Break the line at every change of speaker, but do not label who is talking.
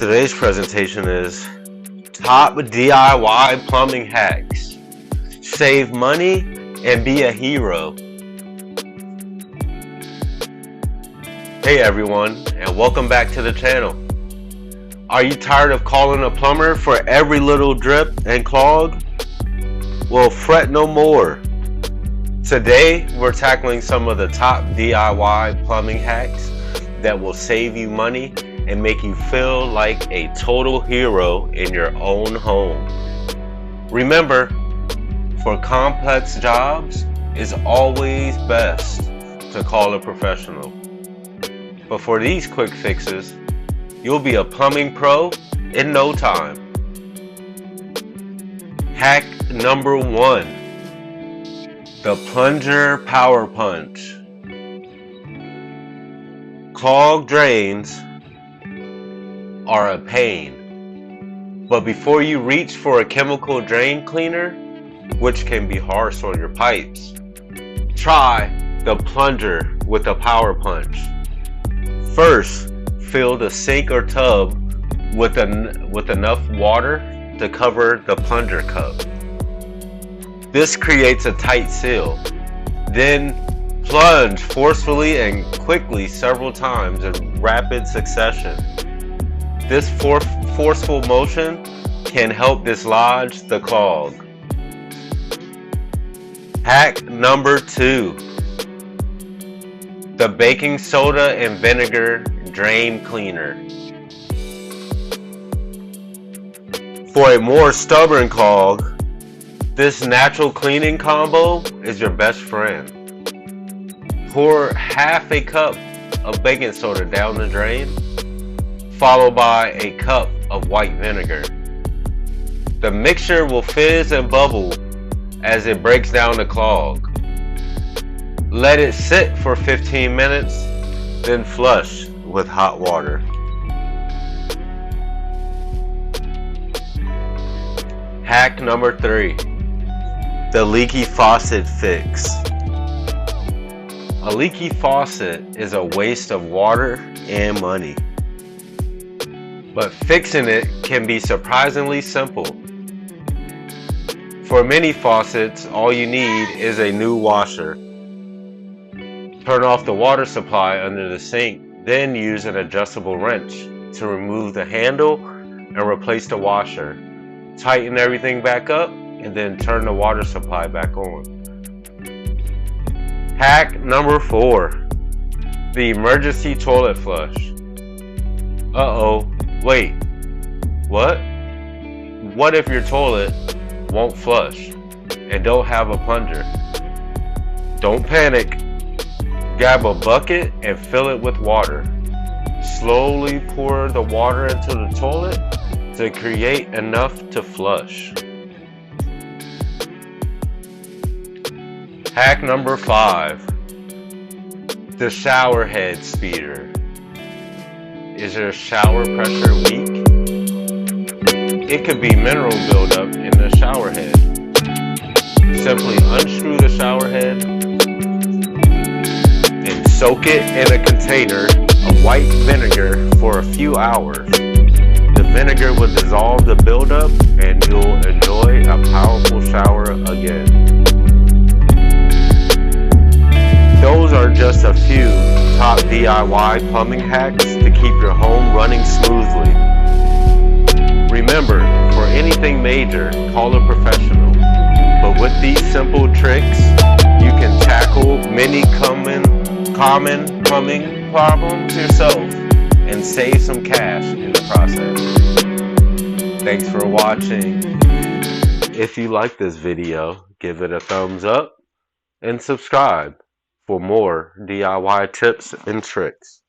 Today's presentation is top DIY plumbing hacks. Save money and be a hero. Hey everyone, and welcome back to the channel. Are you tired of calling a plumber for every little drip and clog? Well, fret no more. Today, we're tackling some of the top DIY plumbing hacks that will save you money and make you feel like a total hero in your own home. Remember, for complex jobs, it's always best to call a professional. But for these quick fixes, you'll be a plumbing pro in no time. Hack number 1, the plunger power punch. Clogged drains are a pain, but before you reach for a chemical drain cleaner, which can be harsh on your pipes, try the plunger with a power punch. First, fill the sink or tub with enough water to cover the plunger cup. This creates a tight seal. Then plunge forcefully and quickly several times in rapid succession. This forceful motion can help dislodge the clog. Hack number 2, the baking soda and vinegar drain cleaner. For a more stubborn clog, this natural cleaning combo is your best friend. Pour half a cup of baking soda down the drain, followed by a cup of white vinegar. The mixture will fizz and bubble as it breaks down the clog. Let it sit for 15 minutes, then flush with hot water. Hack number 3, the leaky faucet fix. A leaky faucet is a waste of water and money, but fixing it can be surprisingly simple. For many faucets, all you need is a new washer. Turn off the water supply under the sink, then use an adjustable wrench to remove the handle and replace the washer. Tighten everything back up and then turn the water supply back on. Hack number 4, the emergency toilet flush. Uh-oh, wait, what? What if your toilet won't flush and don't have a plunger? Don't panic. Grab a bucket and fill it with water. Slowly pour the water into the toilet to create enough to flush. Hack number 5, the shower head speeder. Is your shower pressure weak? It could be mineral buildup in the shower head. Simply unscrew the shower head and soak it in a container of white vinegar for a few hours. The vinegar will dissolve the buildup and you'll enjoy a powerful shower again. Those are just a few top DIY plumbing hacks to keep your home running smoothly. Remember, for anything major, call a professional. But with these simple tricks, you can tackle many common plumbing problems yourself and save some cash in the process. Thanks for watching. If you like this video, give it a thumbs up and subscribe for more DIY tips and tricks.